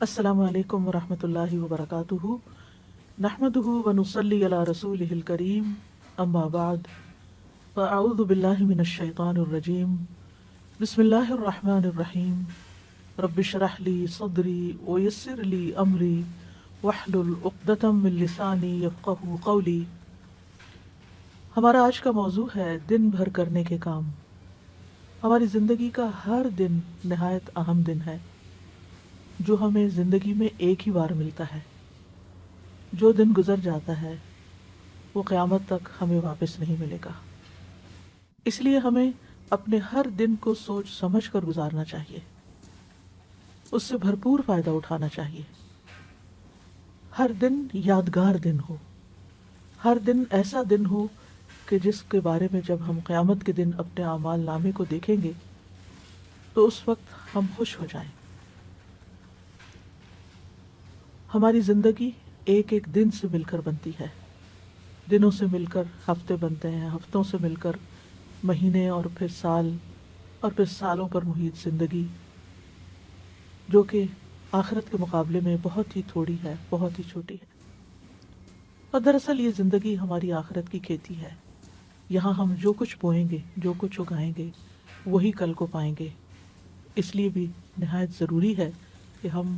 السلام علیکم ورحمۃ اللہ وبرکاتہ، نحمدہ ونصلی علی رسولہ الکریم، اما بعد فاعوذ باللہ من الشیطان الرجیم، بسم اللہ الرحمن الرحیم، رب اشرح لی صدری ویسر لی امری واحلل عقدۃ من لسانی یفقہوا قولی۔ ہمارا آج کا موضوع ہے دن بھر کرنے کے کام۔ ہماری زندگی کا ہر دن نہایت اہم دن ہے جو ہمیں زندگی میں ایک ہی بار ملتا ہے۔ جو دن گزر جاتا ہے وہ قیامت تک ہمیں واپس نہیں ملے گا، اس لیے ہمیں اپنے ہر دن کو سوچ سمجھ کر گزارنا چاہیے، اس سے بھرپور فائدہ اٹھانا چاہیے۔ ہر دن یادگار دن ہو، ہر دن ایسا دن ہو کہ جس کے بارے میں جب ہم قیامت کے دن اپنے اعمال نامے کو دیکھیں گے تو اس وقت ہم خوش ہو جائیں۔ ہماری زندگی ایک ایک دن سے مل کر بنتی ہے، دنوں سے مل کر ہفتے بنتے ہیں، ہفتوں سے مل کر مہینے، اور پھر سال، اور پھر سالوں پر محیط زندگی، جو کہ آخرت کے مقابلے میں بہت ہی تھوڑی ہے، بہت ہی چھوٹی ہے۔ اور دراصل یہ زندگی ہماری آخرت کی کھیتی ہے۔ یہاں ہم جو کچھ بوئیں گے، جو کچھ اگائیں گے، وہی کل کو پائیں گے۔ اس لیے بھی نہایت ضروری ہے کہ ہم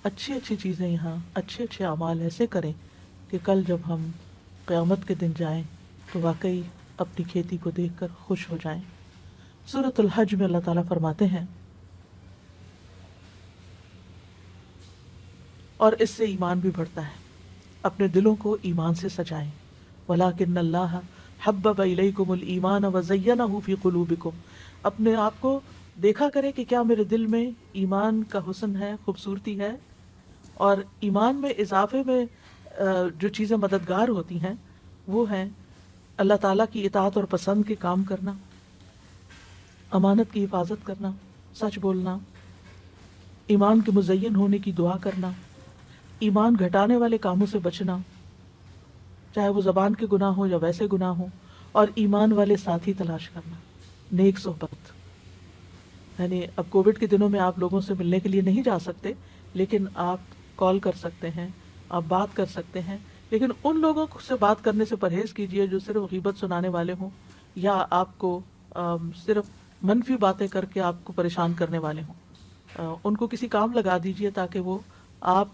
اچھی اچھی چیزیں یہاں، اچھے اچھے اعمال ایسے کریں کہ کل جب ہم قیامت کے دن جائیں تو واقعی اپنی کھیتی کو دیکھ کر خوش ہو جائیں۔ سورۃ الحج میں اللہ تعالیٰ فرماتے ہیں، اور اس سے ایمان بھی بڑھتا ہے، اپنے دلوں کو ایمان سے سجائیں۔ وَلَٰكِنَّ اللَّهَ حَبَّبَ إِلَيْكُمُ الْإِيمَانَ وَزَيَّنَهُ فِي قُلُوبِكُمْ۔ اپنے آپ کو دیکھا کریں کہ کیا میرے دل میں ایمان کا حسن ہے، خوبصورتی ہے، اور ایمان میں اضافے میں جو چیزیں مددگار ہوتی ہیں وہ ہیں اللہ تعالیٰ کی اطاعت اور پسند کے کام کرنا، امانت کی حفاظت کرنا، سچ بولنا، ایمان کے مزین ہونے کی دعا کرنا، ایمان گھٹانے والے کاموں سے بچنا، چاہے وہ زبان کے گناہ ہوں یا ویسے گناہ ہوں، اور ایمان والے ساتھی تلاش کرنا، نیک صحبت۔ یعنی اب کووڈ کے دنوں میں آپ لوگوں سے ملنے کے لیے نہیں جا سکتے، لیکن آپ کال کر سکتے ہیں، آپ بات کر سکتے ہیں، لیکن ان لوگوں سے بات کرنے سے پرہیز کیجیے جو صرف غیبت سنانے والے ہوں، یا آپ کو صرف منفی باتیں کر کے آپ کو پریشان کرنے والے ہوں۔ ان کو کسی کام لگا دیجیے تاکہ وہ آپ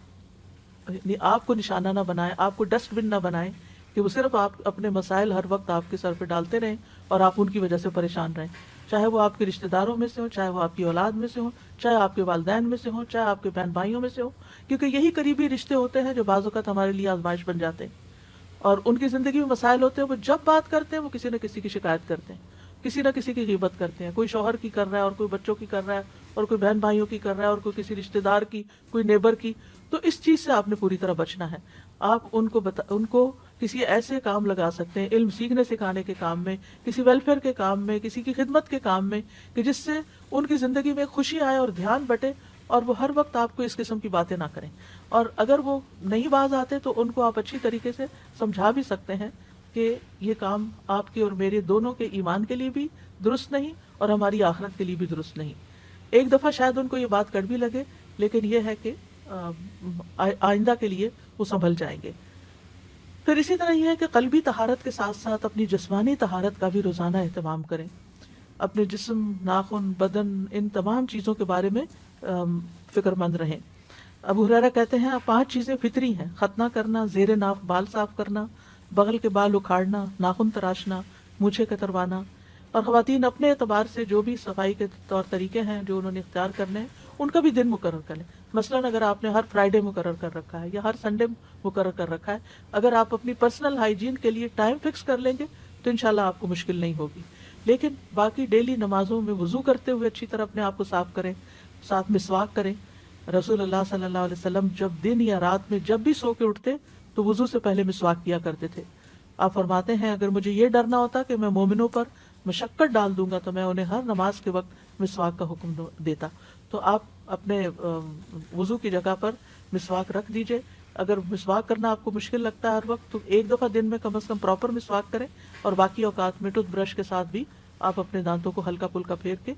آپ کو نشانہ نہ بنائے، آپ کو ڈسٹ بن نہ بنائے، کہ وہ صرف آپ اپنے مسائل ہر وقت آپ کے سر پہ ڈالتے رہیں اور آپ ان کی وجہ سے پریشان رہیں، چاہے وہ آپ کے رشتہ داروں میں سے ہوں، چاہے وہ آپ کی اولاد میں سے ہوں، چاہے آپ کے والدین میں سے ہوں، چاہے آپ کے بہن بھائیوں میں سے ہوں، کیونکہ یہی قریبی رشتے ہوتے ہیں جو بعض اوقات ہمارے لیے آزمائش بن جاتے ہیں، اور ان کی زندگی میں مسائل ہوتے ہیں، وہ جب بات کرتے ہیں وہ کسی نہ کسی کی شکایت کرتے ہیں، کسی نہ کسی کی غیبت کرتے ہیں، کوئی شوہر کی کر رہا ہے، اور کوئی بچوں کی کر رہا ہے، اور کوئی بہن بھائیوں کی کر رہا ہے، اور کوئی کسی رشتہ دار کی، کوئی نیبر کی۔ تو اس چیز سے آپ نے پوری طرح بچنا ہے۔ آپ ان کو کسی ایسے کام لگا سکتے ہیں، علم سیکھنے سکھانے کے کام میں، کسی ویلفیئر کے کام میں، کسی کی خدمت کے کام میں، کہ جس سے ان کی زندگی میں خوشی آئے اور دھیان بٹے، اور وہ ہر وقت آپ کو اس قسم کی باتیں نہ کریں۔ اور اگر وہ نہیں باز آتے تو ان کو آپ اچھی طریقے سے سمجھا بھی سکتے ہیں کہ یہ کام آپ کے اور میرے دونوں کے ایمان کے لیے بھی درست نہیں، اور ہماری آخرت کے لیے بھی درست نہیں۔ ایک دفعہ شاید ان کو یہ بات کڑوی لگے، لیکن یہ ہے کہ آئندہ کے لیے وہ سنبھل جائیں گے۔ پھر اسی طرح یہ ہے کہ قلبی طہارت کے ساتھ ساتھ اپنی جسمانی طہارت کا بھی روزانہ اہتمام کریں۔ اپنے جسم، ناخن، بدن، ان تمام چیزوں کے بارے میں فکر مند رہیں۔ ابو ہریرہ کہتے ہیں 5 چیزیں فطری ہیں: ختنہ کرنا، زیر ناف بال صاف کرنا، بغل کے بال اکھاڑنا، ناخن تراشنا، مونچھیں کتروانا۔ اور خواتین اپنے اعتبار سے جو بھی صفائی کے طور طریقے ہیں جو انہوں نے اختیار کرنے ہیں ان کا بھی دن مقرر کریں۔ مثلاً اگر آپ نے ہر فرائیڈے مقرر کر رکھا ہے یا ہر سنڈے مقرر کر رکھا ہے، اگر آپ اپنی پرسنل ہائیجین کے لیے ٹائم فکس کر لیں گے تو انشاءاللہ آپ کو مشکل نہیں ہوگی۔ لیکن باقی ڈیلی نمازوں میں وضو کرتے ہوئے اچھی طرح اپنے آپ کو صاف کریں، ساتھ مسواک کریں۔ رسول اللہ صلی اللہ علیہ وسلم جب دن یا رات میں جب بھی سو کے اٹھتے تو وضو سے پہلے مسواک کیا کرتے تھے۔ آپ فرماتے ہیں اگر مجھے یہ ڈرنا ہوتا کہ میں مومنوں پر مشقت ڈال دوں گا تو میں انہیں ہر نماز کے وقت مسواک کا حکم دیتا۔ تو آپ اپنے وضو کی جگہ پر مسواک رکھ دیجئے۔ اگر مسواک کرنا آپ کو مشکل لگتا ہے ہر وقت تو ایک دفعہ دن میں کم از کم پراپر مسواک کریں، اور باقی اوقات میں ٹوتھ برش کے ساتھ بھی آپ اپنے دانتوں کو ہلکا پھلکا پھیر کے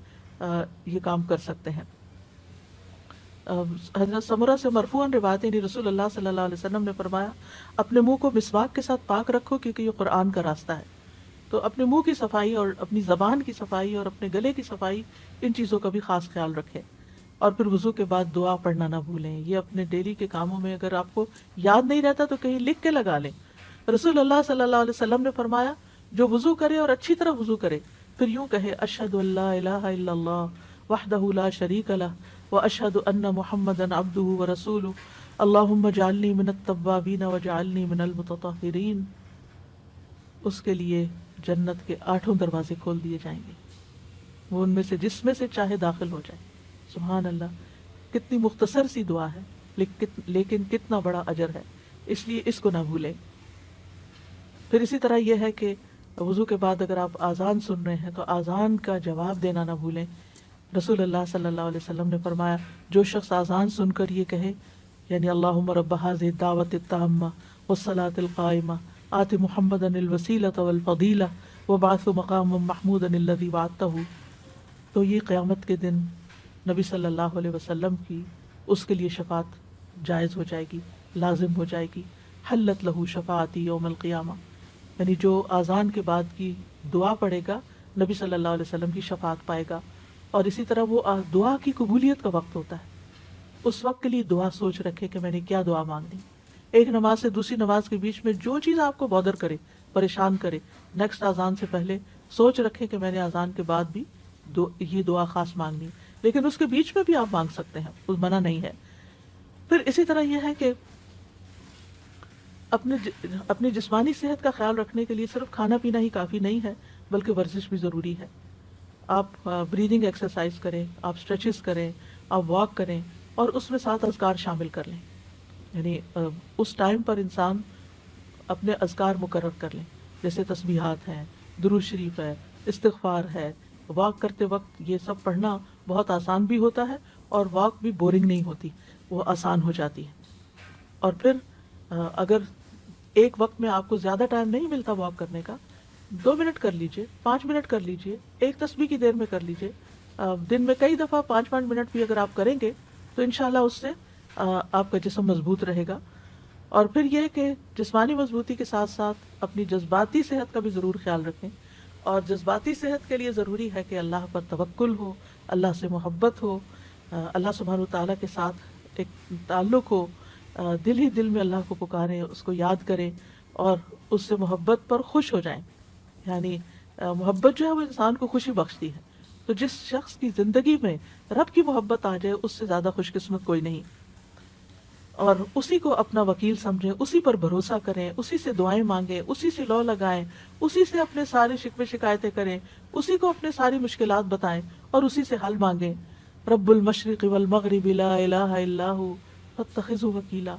یہ کام کر سکتے ہیں۔ حضرت سمرہ سے مرفوعاً روایت ہے، یعنی رسول اللہ صلی اللہ علیہ وسلم نے فرمایا اپنے منہ کو مسواک کے ساتھ پاک رکھو کیونکہ یہ قرآن کا راستہ ہے۔ تو اپنے منہ کی صفائی اور اپنی زبان کی صفائی اور اپنے گلے کی صفائی، ان چیزوں کا بھی خاص خیال رکھیں۔ اور پھر وضو کے بعد دعا پڑھنا نہ بھولیں، یہ اپنے ڈیلی کے کاموں میں اگر آپ کو یاد نہیں رہتا تو کہیں لکھ کے لگا لیں۔ رسول اللہ صلی اللہ علیہ وسلم نے فرمایا جو وضو کرے اور اچھی طرح وضو کرے پھر یوں کہے اشہد ان لا الہ الا اللہ وحدہ لا شریک لہ واشہد ان محمدا عبدہ ورسولہ اللہم اجعلنی من التوابین واجعلنی من المتطہرین، اس کے لیے جنت کے 8 دروازے کھول دیے جائیں گے، وہ ان میں سے جس میں سے چاہے داخل ہو جائے۔ سبحان اللہ، کتنی مختصر سی دعا ہے لیکن کتنا بڑا اجر ہے، اس لیے اس کو نہ بھولیں۔ پھر اسی طرح یہ ہے کہ وضو کے بعد اگر آپ آذان سن رہے ہیں تو آذان کا جواب دینا نہ بھولیں۔ رسول اللہ صلی اللہ علیہ وسلم نے فرمایا جو شخص آذان سن کر یہ کہے یعنی اللہم رب ھذہ الدعوۃ التامہ والصلاۃ القائمہ آت محمدا الوسیلۃ والفضیلہ وابعثہ مقاما محمودا الذی وعدتہ، تو یہ قیامت کے دن نبی صلی اللہ علیہ وسلم کی اس کے لیے شفاعت جائز ہو جائے گی، لازم ہو جائے گی۔ حلت لہ شفاعتی یوم القیامہ، یعنی جو آذان کے بعد کی دعا پڑھے گا نبی صلی اللہ علیہ وسلم کی شفاعت پائے گا۔ اور اسی طرح وہ دعا کی قبولیت کا وقت ہوتا ہے، اس وقت کے لیے دعا سوچ رکھے کہ میں نے کیا دعا مانگنی۔ ایک نماز سے دوسری نماز کے بیچ میں جو چیز آپ کو بودر کرے، پریشان کرے، نیکسٹ آذان سے پہلے سوچ رکھے کہ میں نے آذان کے بعد بھی یہ دعا خاص مانگنی، لیکن اس کے بیچ میں بھی آپ مانگ سکتے ہیں، اس منع نہیں ہے۔ پھر اسی طرح یہ ہے کہ اپنی جسمانی صحت کا خیال رکھنے کے لیے صرف کھانا پینا ہی کافی نہیں ہے بلکہ ورزش بھی ضروری ہے۔ آپ بریدنگ ایکسرسائز کریں، آپ اسٹریچز کریں، آپ واک کریں اور اس میں 7 اذکار شامل کر لیں، یعنی اس ٹائم پر انسان اپنے اذکار مقرر کر لیں، جیسے تسبیحات ہیں، درود شریف ہے، استغفار ہے۔ واک کرتے وقت یہ سب پڑھنا بہت آسان بھی ہوتا ہے اور واک بھی بورنگ نہیں ہوتی، وہ آسان ہو جاتی ہے۔ اور پھر اگر ایک وقت میں آپ کو زیادہ ٹائم نہیں ملتا واک کرنے کا، 2 منٹ کر لیجئے، 5 منٹ کر لیجئے، ایک تسبیح کی دیر میں کر لیجئے، دن میں کئی دفعہ 5 منٹ بھی اگر آپ کریں گے تو انشاءاللہ اس سے آپ کا جسم مضبوط رہے گا۔ اور پھر یہ کہ جسمانی مضبوطی کے ساتھ ساتھ اپنی جذباتی صحت کا بھی ضرور خیال رکھیں، اور جذباتی صحت کے لیے ضروری ہے کہ اللہ پر توکل ہو، اللہ سے محبت ہو، اللہ سبحانہ وتعالیٰ کے ساتھ ایک تعلق ہو، دل ہی دل میں اللہ کو پکاریں، اس کو یاد کریں اور اس سے محبت پر خوش ہو جائیں۔ یعنی محبت جو ہے وہ انسان کو خوشی بخشتی ہے، تو جس شخص کی زندگی میں رب کی محبت آ جائے اس سے زیادہ خوش قسمت کوئی نہیں، اور اسی کو اپنا وکیل سمجھیں، اسی پر بھروسہ کریں، اسی سے دعائیں مانگیں، اسی سے لو لگائیں، اسی سے اپنے سارے شکوے شکایتیں کریں، اسی کو اپنے ساری مشکلات بتائیں اور اسی سے حل مانگیں۔ رب المشرق والمغرب لا الہ الا ہو فاتخذہ وکیلا،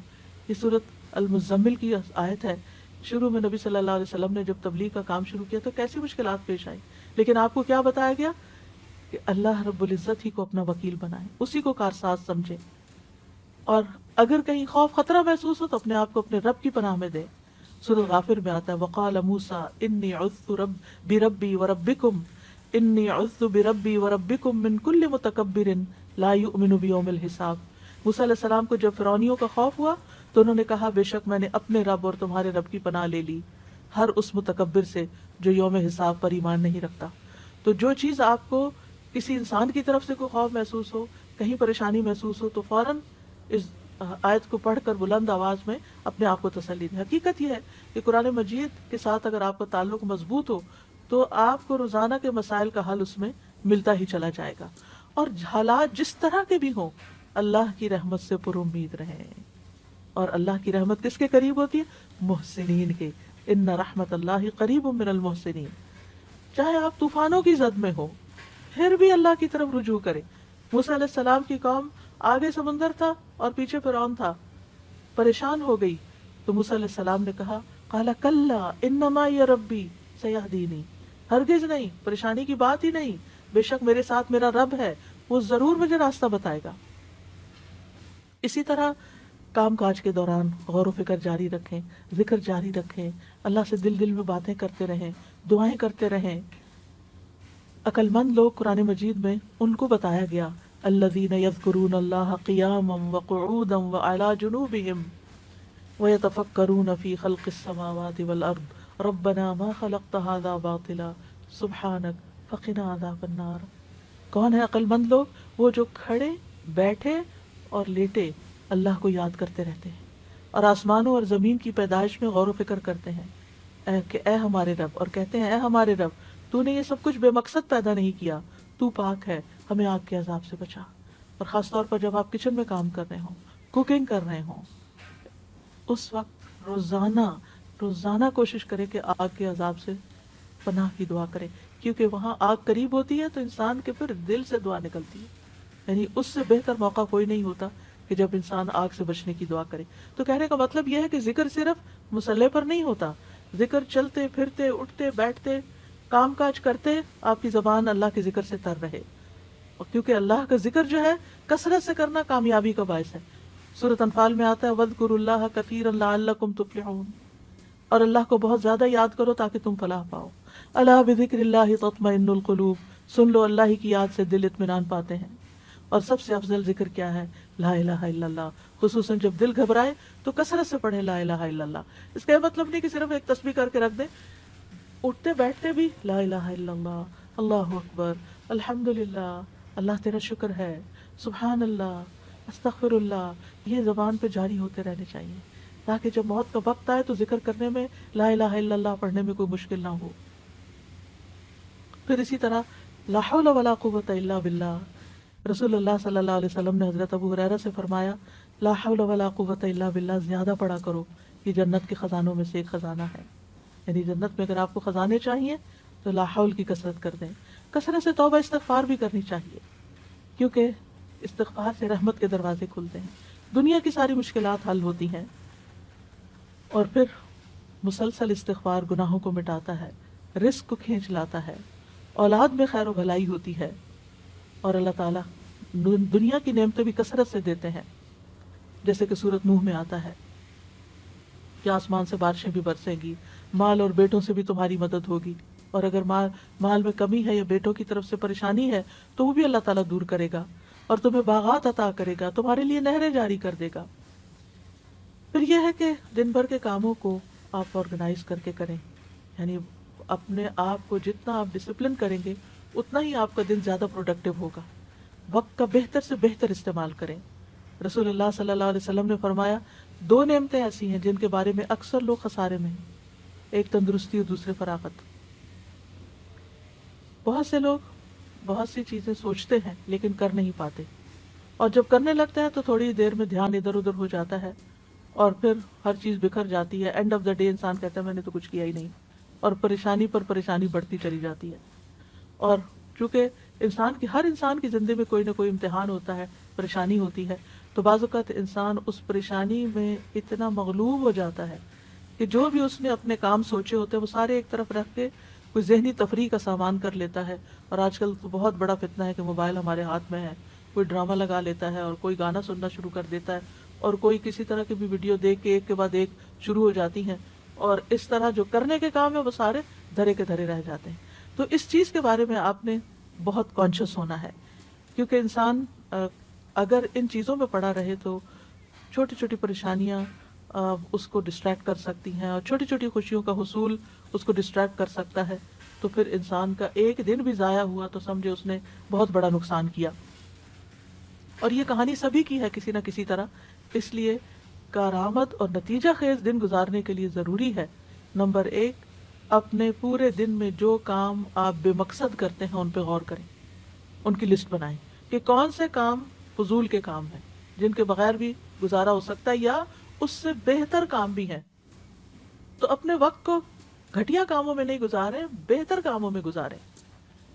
یہ سورۃ المزمل کی آیت ہے۔ شروع میں نبی صلی اللہ علیہ وسلم نے جب تبلیغ کا کام شروع کیا تو کیسی مشکلات پیش آئی، لیکن آپ کو کیا بتایا گیا کہ اللہ رب العزت ہی کو اپنا وکیل بنائیں، اسی کو کارساز سمجھیں، اور اگر کہیں خوف خطرہ محسوس ہو تو اپنے آپ کو اپنے رب کی پناہ میں دیں۔ سورۃ غافر میں آتا ہے وقال موسیٰ انی عذت بربی وربکم انی عذت بربی وربکم من کل متکبر لا یؤمن بیوم الحساب۔ موسیٰ علیہ السلام کو جب فرعونیوں کا خوف ہوا تو انہوں نے کہا بے شک میں نے اپنے رب اور تمہارے رب کی پناہ لے لی، ہر اس متکبر سے جو یوم حساب پر ایمان نہیں رکھتا۔ تو جو چیز آپ کو کسی انسان کی طرف سے کوئی خوف محسوس ہو، کہیں پریشانی محسوس ہو، تو فوراً اس آیت کو پڑھ کر بلند آواز میں اپنے آپ کو تسلی دیں۔ حقیقت یہ ہے کہ قرآن مجید کے ساتھ اگر آپ کا تعلق مضبوط ہو تو آپ کو روزانہ کے مسائل کا حل اس میں ملتا ہی چلا جائے گا، اور حالات جس طرح کے بھی ہوں اللہ کی رحمت سے پر امید رہیں۔ اور اللہ کی رحمت کس کے قریب ہوتی ہے؟ محسنین کے، ان رحمت اللہ قریب من المحسنین۔ چاہے آپ طوفانوں کی زد میں ہو پھر بھی اللہ کی طرف رجوع کریں۔ موسیٰ علیہ السلام کی قوم آگے سمندر تھا اور پیچھے فرعون تھا، پریشان ہو گئی تو موسیٰ علیہ السلام نے کہا قال کلا ان معی ربی سیہدینی، ہرگز نہیں، پریشانی کی بات ہی نہیں، بے شک میرے ساتھ میرا رب ہے، وہ ضرور مجھے راستہ بتائے گا۔ اسی طرح کام کاج کے دوران غور و فکر جاری رکھیں، ذکر جاری رکھیں، اللہ سے دل دل میں باتیں کرتے رہیں، دعائیں کرتے رہیں۔ عقل مند لوگ قرآن مجید میں ان کو بتایا گیا الذین یذکرون اللہ قیاما وقعودا وعلی جنوبہم وَيَتَفَكَّرُونَ فِي خَلْقِ السَّمَاوَاتِ وَالْأَرْضِ رَبَّنَا مَا خَلَقْتَ هَذَا بَاطِلًا سُبْحَانَكَ فَقِنَا عَذَابَ النَّارِ۔ کون ہے عقل مند لوگ؟ وہ جو کھڑے بیٹھے اور لیٹے اللہ کو یاد کرتے رہتے ہیں اور آسمانوں اور زمین کی پیدائش میں غور و فکر کرتے ہیں کہ اے ہمارے رب، اور کہتے ہیں اے ہمارے رب، تو نے یہ سب کچھ بے مقصد پیدا نہیں کیا، تو پاک ہے، ہمیں آگ کے عذاب سے بچا۔ اور خاص طور پر جب آپ کچن میں کام کر رہے ہوں، کوکنگ کر رہے ہوں، اس وقت روزانہ کوشش کرے کہ آگ کے عذاب سے پناہ کی دعا کرے، کیونکہ وہاں آگ قریب ہوتی ہے تو انسان کے پھر دل سے دعا نکلتی ہے۔ یعنی اس سے بہتر موقع کوئی نہیں ہوتا کہ جب انسان آگ سے بچنے کی دعا کرے۔ تو کہنے کا مطلب یہ ہے کہ ذکر صرف مصلے پر نہیں ہوتا، ذکر چلتے پھرتے اٹھتے بیٹھتے کام کاج کرتے آپ کی زبان اللہ کے ذکر سے تر رہے، اور کیونکہ اللہ کا ذکر جو ہے کثرت سے کرنا کامیابی کا باعث ہے۔ سورۃ انفال میں آتا ہے وَاذْكُرُوا اللَّهَ كَثِيرًا لَعَلَّكُمْ تُفْلِحُونَ، اور اللہ کو بہت زیادہ یاد کرو تاکہ تم فلاح پاؤ۔ الا بذکر اللہ تطمئن القلوب، سن لو اللہ کی یاد سے دل اطمینان پاتے ہیں۔ اور سب سے افضل ذکر کیا ہے؟ لا الہ الا اللہ، خصوصاً جب دل گھبرائے تو کثرت سے پڑھے لا الہ الا اللہ۔ اس کا یہ مطلب نہیں کہ صرف ایک تسبیح کر کے رکھ دیں، اٹھتے بیٹھتے بھی لا الہ الا اللہ، اللہ اکبر، الحمدللہ، اللہ تیرا شکر ہے، سبحان اللہ، استغفر اللہ، یہ زبان پہ جاری ہوتے رہنے چاہیے تاکہ جب موت کا وقت آئے تو ذکر کرنے میں، لا الہ الا اللہ پڑھنے میں کوئی مشکل نہ ہو۔ پھر اسی طرح لا حول ولا قوت الا باللہ، رسول اللہ صلی اللہ علیہ وسلم نے حضرت ابو ہریرہ سے فرمایا لا حول ولا قوت الا باللہ زیادہ پڑھا کرو، یہ جنت کے خزانوں میں سے ایک خزانہ ہے۔ یعنی جنت میں اگر آپ کو خزانے چاہیے تو لا حول کی کثرت کر دیں، کثرت سے توبہ استغفار بھی کرنی چاہیے، کیونکہ استغفار سے رحمت کے دروازے کھلتے ہیں، دنیا کی ساری مشکلات حل ہوتی ہیں۔ اور پھر مسلسل استغفار گناہوں کو مٹاتا ہے، رزق کو کھینچ لاتا ہے، اولاد میں خیر و بھلائی ہوتی ہے، اور اللہ تعالیٰ دنیا کی نعمتیں بھی کثرت سے دیتے ہیں، جیسے کہ سورۃ نوح میں آتا ہے کہ آسمان سے بارشیں بھی برسیں گی، مال اور بیٹوں سے بھی تمہاری مدد ہوگی، اور اگر مال میں کمی ہے یا بیٹوں کی طرف سے پریشانی ہے تو وہ بھی اللہ تعالیٰ دور کرے گا، اور تمہیں باغات عطا کرے گا، تمہارے لیے نہریں جاری کر دے گا۔ پھر یہ ہے کہ دن بھر کے کاموں کو آپ آرگنائز کر کے کریں، یعنی اپنے آپ کو جتنا آپ ڈسپلن کریں گے اتنا ہی آپ کا دن زیادہ پروڈکٹیو ہوگا۔ وقت کا بہتر سے بہتر استعمال کریں۔ رسول اللہ صلی اللہ علیہ وسلم نے فرمایا 2 نعمتیں ایسی ہیں جن کے بارے میں اکثر لوگ خسارے میں ہیں، ایک تندرستی اور دوسرے فراغت۔ بہت سے لوگ بہت سی چیزیں سوچتے ہیں لیکن کر نہیں پاتے، اور جب کرنے لگتے ہیں تو تھوڑی دیر میں دھیان ادھر ادھر ہو جاتا ہے اور پھر ہر چیز بکھر جاتی ہے۔ اینڈ آف دا ڈے انسان کہتا ہے میں نے تو کچھ کیا ہی نہیں، اور پریشانی پر پریشانی بڑھتی چلی جاتی ہے۔ اور چونکہ ہر انسان کی زندگی میں کوئی نہ کوئی امتحان ہوتا ہے، پریشانی ہوتی ہے، تو بعض اوقات انسان اس پریشانی میں اتنا مغلوب ہو جاتا ہے کہ جو بھی اس نے اپنے کام سوچے ہوتے ہیں وہ سارے ایک طرف رکھ کے کوئی ذہنی تفریح کا سامان کر لیتا ہے۔ اور آج کل تو بہت بڑا فتنہ ہے کہ موبائل ہمارے ہاتھ میں ہے، کوئی ڈرامہ لگا لیتا ہے اور کوئی گانا سننا شروع کر دیتا ہے، اور کوئی کسی طرح کی بھی ویڈیو دیکھ کے ایک کے بعد ایک شروع ہو جاتی ہیں، اور اس طرح جو کرنے کے کام ہے وہ سارے دھرے کے دھرے رہ جاتے ہیں۔ تو اس چیز کے بارے میں آپ نے بہت کانشیس ہونا ہے، کیونکہ انسان اگر ان چیزوں میں پڑا رہے تو چھوٹی چھوٹی پریشانیاں اس کو ڈسٹریکٹ کر سکتی ہیں، اور چھوٹی چھوٹی خوشیوں کا حصول اس کو ڈسٹریکٹ کر سکتا ہے، تو پھر انسان کا ایک دن بھی ضائع ہوا تو سمجھے اس نے بہت بڑا نقصان کیا۔ اور یہ کہانی سبھی کی ہے کسی نہ کسی طرح، اس لیے کارآمد اور نتیجہ خیز دن گزارنے کے لیے ضروری ہے نمبر 1، اپنے پورے دن میں جو کام آپ بے مقصد کرتے ہیں ان پہ غور کریں، ان کی لسٹ بنائیں کہ کون سے کام فضول کے کام ہیں جن کے بغیر بھی گزارا ہو سکتا ہے یا اس سے بہتر کام بھی ہیں، تو اپنے وقت کو گھٹیا کاموں میں نہیں گزاریں، بہتر کاموں میں گزاریں۔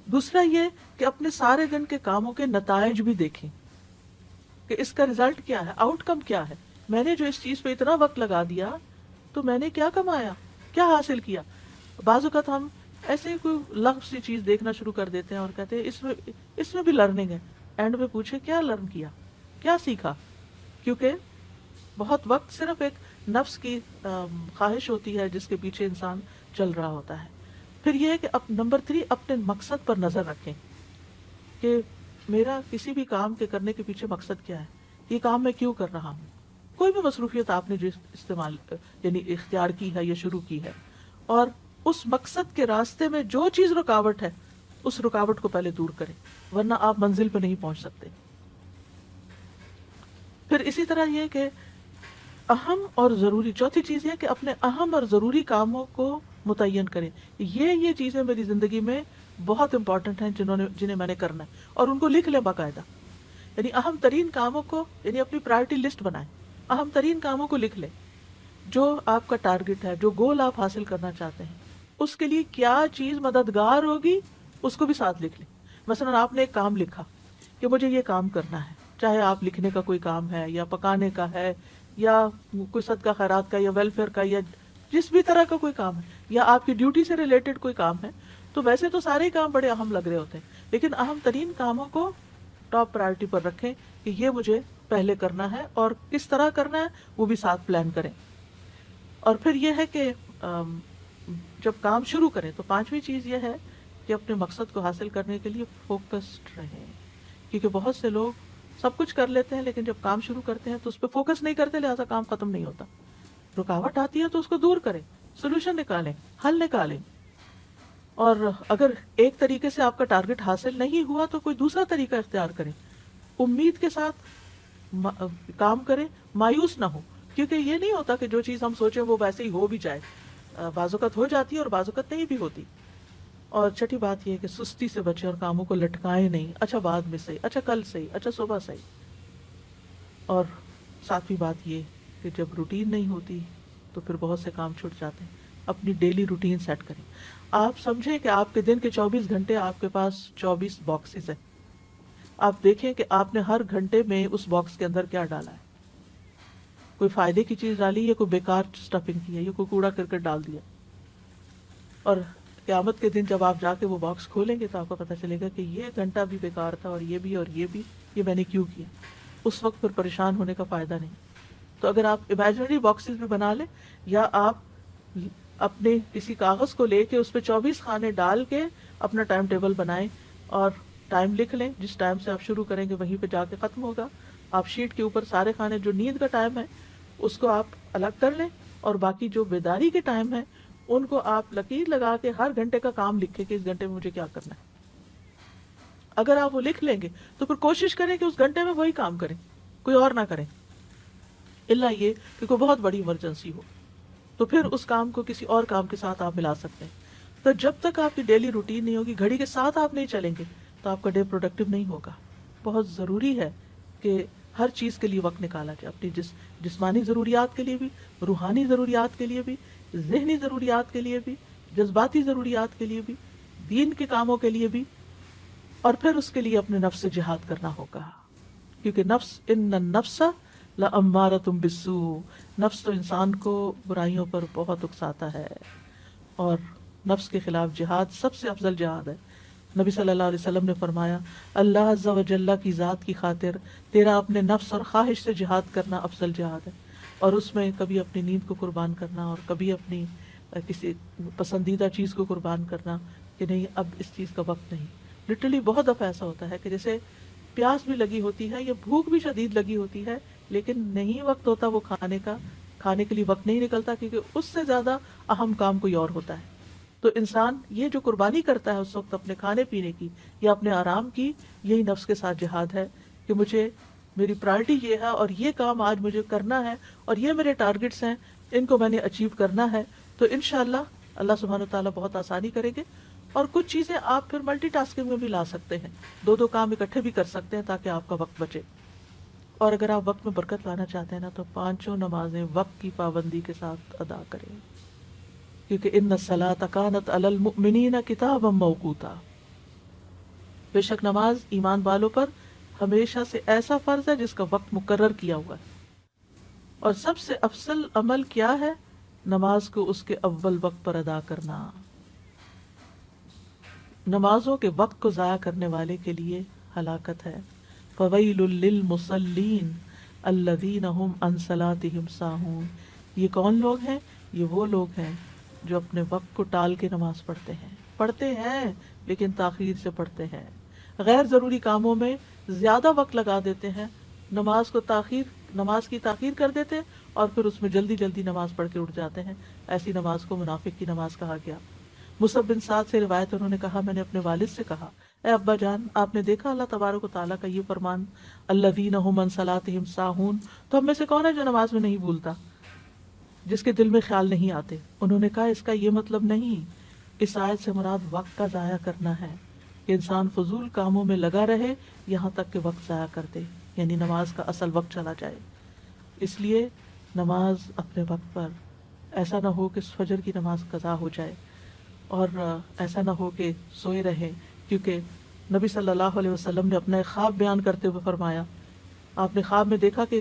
دوسرا یہ کہ اپنے سارے دن کے کاموں کے نتائج بھی دیکھیں کہ اس کا رزلٹ کیا ہے، آؤٹ کم کیا ہے، میں نے جو اس چیز پہ اتنا وقت لگا دیا تو میں نے کیا کمایا، کیا حاصل کیا۔ بعض اوقات ہم ایسے ہی کوئی لغو سی چیز دیکھنا شروع کر دیتے ہیں اور کہتے ہیں اس میں بھی لرننگ ہے، اینڈ میں پوچھے کیا لرن کیا، کیا سیکھا، کیونکہ بہت وقت صرف ایک نفس کی خواہش ہوتی ہے جس کے پیچھے انسان چل رہا ہوتا ہے۔ پھر یہ ہے کہ نمبر 3 اپنے مقصد پر نظر رکھیں کہ میرا کسی بھی کام کے کرنے کے پیچھے مقصد کیا ہے، یہ کام میں کیوں کر رہا ہوں. کوئی بھی مصروفیت آپ نے جو استعمال یعنی اختیار کی ہے یا شروع کی ہے، اور اس مقصد کے راستے میں جو چیز رکاوٹ ہے اس رکاوٹ کو پہلے دور کریں، ورنہ آپ منزل پہ نہیں پہنچ سکتے. پھر اسی طرح یہ کہ اہم اور ضروری، چوتھی چیز یہ کہ اپنے اہم اور ضروری کاموں کو متعین کریں. یہ چیزیں میری زندگی میں بہت امپورٹنٹ ہیں جنہیں میں نے کرنا ہے، اور ان کو لکھ لیں باقاعدہ. یعنی اہم ترین کاموں کو، یعنی اپنی پرائرٹی لسٹ بنائیں، اہم ترین کاموں کو لکھ لیں. جو آپ کا ٹارگٹ ہے، جو گول آپ حاصل کرنا چاہتے ہیں، اس کے لیے کیا چیز مددگار ہوگی اس کو بھی ساتھ لکھ لیں. مثلا آپ نے ایک کام لکھا کہ مجھے یہ کام کرنا ہے، چاہے آپ لکھنے کا کوئی کام ہے یا پکانے کا ہے یا کوئی صدقہ خیرات کا یا ویلفیئر کا یا جس بھی طرح کا کوئی کام ہے، یا آپ کی ڈیوٹی سے ریلیٹڈ کوئی کام ہے. تو ویسے تو سارے کام بڑے اہم لگ رہے ہوتے ہیں، لیکن اہم ترین کاموں کو ٹاپ پرائرٹی پر رکھیں کہ یہ مجھے پہلے کرنا ہے، اور کس طرح کرنا ہے وہ بھی ساتھ پلان کریں. اور پھر یہ ہے کہ جب کام شروع کریں تو پانچویں چیز یہ ہے کہ اپنے مقصد کو حاصل کرنے کے لیے فوکسڈ رہیں. کیونکہ بہت سے لوگ سب کچھ کر لیتے ہیں لیکن جب کام شروع کرتے ہیں تو اس پہ فوکس نہیں کرتے، لہٰذا کام ختم نہیں ہوتا. رکاوٹ آتی ہے تو اس کو دور کریں، سولوشن نکالیں، حل نکالیں. اور اگر ایک طریقے سے آپ کا ٹارگٹ حاصل نہیں ہوا تو کوئی دوسرا طریقہ اختیار کریں. امید کے ساتھ کام کریں، مایوس نہ ہو، کیونکہ یہ نہیں ہوتا کہ جو چیز ہم سوچیں وہ ویسے ہی ہو بھی جائے. بعض اوقات ہو جاتی ہے اور بعض اوقات نہیں بھی ہوتی. اور چھٹی بات یہ ہے کہ سستی سے بچیں اور کاموں کو لٹکائیں نہیں، اچھا بعد میں صحیح، اچھا کل صحیح، اچھا صبح صحیح. اور ساتویں بات یہ کہ جب روٹین نہیں ہوتی تو پھر بہت سے کام چھوٹ جاتے ہیں. اپنی ڈیلی روٹین سیٹ کریں. آپ سمجھیں کہ آپ کے دن کے 24 گھنٹے آپ کے پاس 24 باکسز ہیں. آپ دیکھیں کہ آپ نے ہر گھنٹے میں اس باکس کے اندر کیا ڈالا ہے. کوئی فائدے کی چیز ڈالی ہے، کوئی بیکار اسٹفنگ کی ہے، یا کوئی کوڑا کرکٹ ڈال دیا. اور قیامت کے دن جب آپ جا کے وہ باکس کھولیں گے تو آپ کو پتہ چلے گا کہ یہ گھنٹہ بھی بیکار تھا، اور یہ بھی، یہ میں نے کیوں کیا. اس وقت پھر پریشان ہونے کا فائدہ نہیں. تو اگر آپ امیجنری باکسز بھی بنا لیں، یا آپ اپنے کسی کاغذ کو لے کے اس پہ 24 خانے ڈال کے اپنا ٹائم ٹیبل بنائیں اور ٹائم لکھ لیں. جس ٹائم سے آپ شروع کریں گے وہیں پہ جا کے ختم ہوگا. آپ شیٹ کے اوپر سارے خانے، جو نیند کا ٹائم ہے اس کو آپ الگ کر لیں، اور باقی جو بیداری کے ٹائم ہے ان کو آپ لکیر لگا کے ہر گھنٹے کا کام لکھیں کہ اس گھنٹے میں مجھے کیا کرنا ہے. اگر آپ وہ لکھ لیں گے تو پھر کوشش کریں کہ اس گھنٹے میں وہی کام کریں، کوئی اور نہ کریں، الا یہ کہ کوئی بہت بڑی ایمرجنسی ہو تو پھر اس کام کو کسی اور کام کے ساتھ آپ ملا سکتے ہیں. تو جب تک آپ کی ڈیلی روٹین نہیں ہوگی، گھڑی کے ساتھ آپ نہیں چلیں گے تو آپ کا ڈے پروڈکٹیو نہیں ہوگا. بہت ضروری ہے کہ ہر چیز کے لیے وقت نکالا جائے، اپنی جسمانی ضروریات کے لیے بھی، روحانی ضروریات کے لیے بھی، ذہنی ضروریات کے لیے بھی، جذباتی ضروریات کے لیے بھی، دین کے کاموں کے لیے بھی. اور پھر اس کے لیے اپنے نفس سے جہاد کرنا ہوگا، کیونکہ ان النفس لامارۃ بالسوء، نفس تو انسان کو برائیوں پر بہت اکساتا ہے، اور نفس کے خلاف جہاد سب سے افضل جہاد ہے. نبی صلی اللہ علیہ وسلم نے فرمایا، اللہ عز و جل کی ذات کی خاطر تیرا اپنے نفس اور خواہش سے جہاد کرنا افضل جہاد ہے. اور اس میں کبھی اپنی نیند کو قربان کرنا اور کبھی اپنی کسی پسندیدہ چیز کو قربان کرنا کہ نہیں اب اس چیز کا وقت نہیں. لٹرلی بہت دفعہ ایسا ہوتا ہے کہ جیسے پیاس بھی لگی ہوتی ہے یا بھوک بھی شدید لگی ہوتی ہے، لیکن نہیں وقت ہوتا وہ کھانے کا، کھانے کے لیے وقت نہیں نکلتا، کیونکہ اس سے زیادہ اہم کام کوئی اور ہوتا ہے. تو انسان یہ جو قربانی کرتا ہے اس وقت اپنے کھانے پینے کی یا اپنے آرام کی، یہی نفس کے ساتھ جہاد ہے کہ مجھے میری پرائرٹی یہ ہے اور یہ کام آج مجھے کرنا ہے اور یہ میرے ٹارگٹس ہیں، ان کو میں نے اچیو کرنا ہے. تو انشاءاللہ اللہ سبحانہ وتعالیٰ بہت آسانی کریں گے. اور کچھ چیزیں آپ پھر ملٹی ٹاسکنگ میں بھی لا سکتے ہیں، دو کام اکٹھے بھی کر سکتے ہیں تاکہ آپ کا وقت بچے. اور اگر آپ وقت میں برکت لانا چاہتے ہیں نا تو 5 نمازیں وقت کی پابندی کے ساتھ ادا کریں، کیونکہ ان الصلاۃ کانت علی المؤمنین کتابا موقوتا، بے شک نماز ایمان والوں پر ہمیشہ سے ایسا فرض ہے جس کا وقت مقرر کیا ہوا ہے. اور سب سے افضل عمل کیا ہے؟ نماز کو اس کے اول وقت پر ادا کرنا. نمازوں کے وقت کو ضائع کرنے والے کے لیے ہلاکت ہے. فویل للمصلین الذین هم عن صلاتهم ساہون. یہ کون لوگ ہیں؟ یہ وہ لوگ ہیں جو اپنے وقت کو ٹال کے نماز پڑھتے ہیں لیکن تاخیر سے پڑھتے ہیں. غیر ضروری کاموں میں زیادہ وقت لگا دیتے ہیں، نماز کی تاخیر کر دیتے ہیں، اور پھر اس میں جلدی جلدی نماز پڑھ کے اٹھ جاتے ہیں. ایسی نماز کو منافق کی نماز کہا گیا. مصعب بن سعد سے روایت، انہوں نے کہا میں نے اپنے والد سے کہا اے ابا جان، آپ نے دیکھا اللہ تبارک و تعالیٰ کا یہ فرمان الذین هم عن صلاتهم ساہون، تو ہم میں سے کون ہے جو نماز میں نہیں بھولتا، جس کے دل میں خیال نہیں آتے. انہوں نے کہا اس کا یہ مطلب نہیں، اس آیت سے مراد وقت کا ضائع کرنا ہے کہ انسان فضول کاموں میں لگا رہے یہاں تک کہ وقت ضائع کر دے، یعنی نماز کا اصل وقت چلا جائے. اس لیے نماز اپنے وقت پر، ایسا نہ ہو کہ فجر کی نماز قضا ہو جائے، اور ایسا نہ ہو کہ سوئے رہے. کیونکہ نبی صلی اللہ علیہ وسلم نے اپنا ایک خواب بیان کرتے ہوئے فرمایا، آپ نے خواب میں دیکھا کہ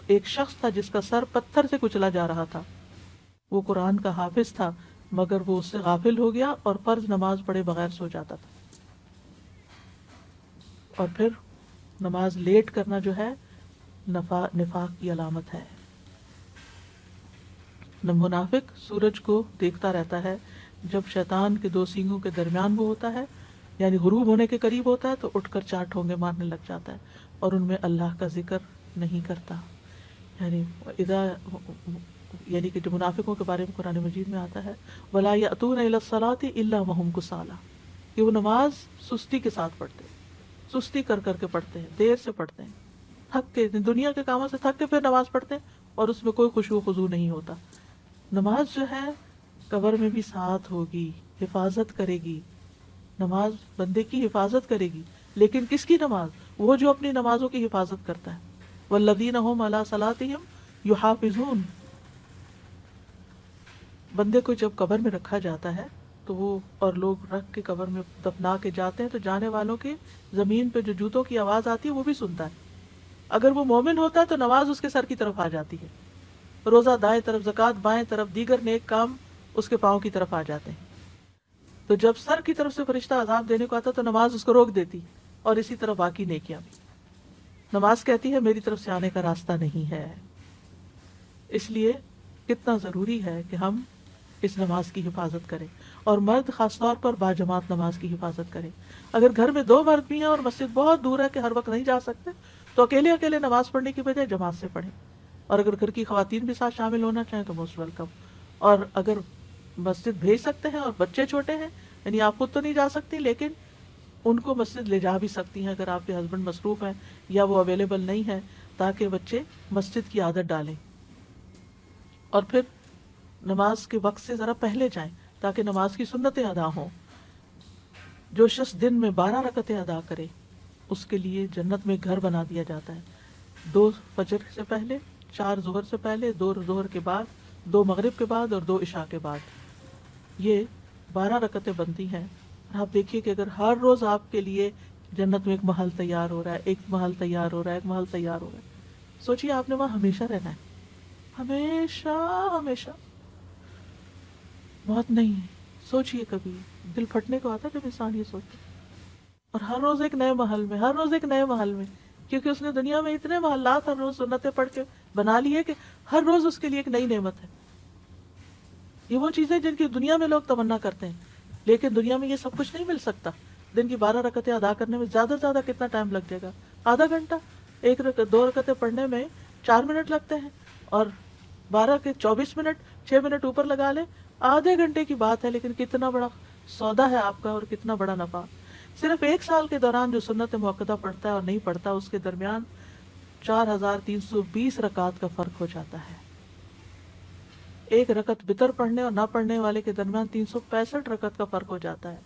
ایک شخص تھا جس کا سر پتھر سے کچلا جا رہا تھا. وہ قرآن کا حافظ تھا مگر وہ اس سے غافل ہو گیا اور فرض نماز پڑھے بغیر سو جاتا تھا. اور پھر نماز لیٹ کرنا جو ہے نفاق کی علامت ہے. منافق سورج کو دیکھتا رہتا ہے، جب شیطان کے دو سینگوں کے درمیان وہ ہوتا ہے، یعنی غروب ہونے کے قریب ہوتا ہے، تو اٹھ کر 4 ٹھونگے مارنے لگ جاتا ہے اور ان میں اللہ کا ذکر نہیں کرتا. یعنی کہ جو منافقوں کے بارے میں قرآن مجید میں آتا ہے وَلَا يَأْتُونَ إِلَى الصَّلَاةِ إِلَّا وَهُمْ كُسَالَىٰ، کہ وہ نماز سستی کے ساتھ پڑھتے ہیں، سستی کر کر کے پڑھتے ہیں، دیر سے پڑھتے ہیں، تھک کے، دنیا کے کاموں سے تھک کے پھر نماز پڑھتے ہیں اور اس میں کوئی خشوع و خضوع نہیں ہوتا. نماز جو ہے قبر میں بھی ساتھ ہوگی، حفاظت کرے گی. نماز بندے کی حفاظت کرے گی، لیکن کس کی نماز؟ وہ جو اپنی نمازوں کی حفاظت کرتا ہے. والذین هم علی صلاتہم یحافظون. بندے کو جب قبر میں رکھا جاتا ہے تو وہ اور لوگ رکھ کے قبر میں دفنا کے جاتے ہیں تو جانے والوں کے زمین پہ جو جوتوں کی آواز آتی ہے وہ بھی سنتا ہے. اگر وہ مومن ہوتا ہے تو نماز اس کے سر کی طرف آ جاتی ہے، روزہ دائیں طرف، زکوٰۃ بائیں طرف، دیگر نیک کام اس کے پاؤں کی طرف آ جاتے ہیں. تو جب سر کی طرف سے فرشتہ عذاب دینے کو آتا تو نماز اس کو روک دیتی، اور اسی طرح باقی نیکیاں بھی. نماز کہتی ہے میری طرف سے آنے کا راستہ نہیں ہے. اس لیے کتنا ضروری ہے کہ ہم اس نماز کی حفاظت کریں، اور مرد خاص طور پر باجماعت نماز کی حفاظت کریں. اگر گھر میں 2 مرد بھی ہیں اور مسجد بہت دور ہے کہ ہر وقت نہیں جا سکتے تو اکیلے اکیلے نماز پڑھنے کی بجائے جماعت سے پڑھیں. اور اگر گھر کی خواتین بھی ساتھ شامل ہونا چاہیں تو موسٹ ویلکم. اور اگر مسجد بھیج سکتے ہیں اور بچے چھوٹے ہیں، یعنی آپ خود تو نہیں جا سکتی لیکن ان کو مسجد لے جا بھی سکتی ہیں اگر آپ کے ہسبینڈ مصروف ہیں یا وہ اویلیبل نہیں ہے، تاکہ بچے مسجد کی عادت ڈالیں. اور پھر نماز کے وقت سے ذرا پہلے جائیں تاکہ نماز کی سنتیں ادا ہوں. جو شخص دن میں 12 رکعتیں ادا کرے اس کے لیے جنت میں گھر بنا دیا جاتا ہے. 2 فجر سے پہلے، 4 ظہر سے پہلے، 2 ظہر کے بعد، 2 مغرب کے بعد اور 2 عشاء کے بعد. یہ 12 رکعتیں بنتی ہیں. آپ دیکھیے کہ اگر ہر روز آپ کے لیے جنت میں ایک محل تیار ہو رہا ہے، ایک محل تیار ہو رہا ہے، ایک محل تیار ہو رہا ہے، سوچیے آپ نے وہاں ہمیشہ رہنا ہے، ہمیشہ ہمیشہ. بہت نہیں ہے. سوچیے کبھی دل پھٹنے کو آتا ہے جب انسان یہ سوچتا ہے. اور ہر روز ایک نئے محل میں، ہر روز ایک نئے محل میں، کیونکہ اس نے دنیا میں اتنے محلات ہر روز سنتیں پڑھ کے بنا لی ہے کہ ہر روز اس کے لیے ایک نئی نعمت ہے. یہ وہ چیزیں جن کی دنیا میں لوگ تمنا کرتے ہیں، لیکن دنیا میں یہ سب کچھ نہیں مل سکتا. دن کی 12 رکعتیں ادا کرنے میں زیادہ سے زیادہ کتنا ٹائم لگ جائے گا؟ آدھا گھنٹہ. 2 رکعتیں پڑھنے میں 4 منٹ لگتے ہیں، اور 12 کے 24 منٹ، 6 منٹ اوپر لگا لے، آدھے گھنٹے کی بات ہے، لیکن کتنا بڑا سودا ہے آپ کا اور کتنا بڑا نفع. صرف 1 سال کے دوران جو سنت موقدہ پڑھتا ہے اور نہیں پڑھتا اس کے درمیان 4320 رکعات کا فرق ہو جاتا ہے. 1 رکعت وتر پڑھنے اور نہ پڑھنے والے کے درمیان 365 رکعت کا فرق ہو جاتا ہے.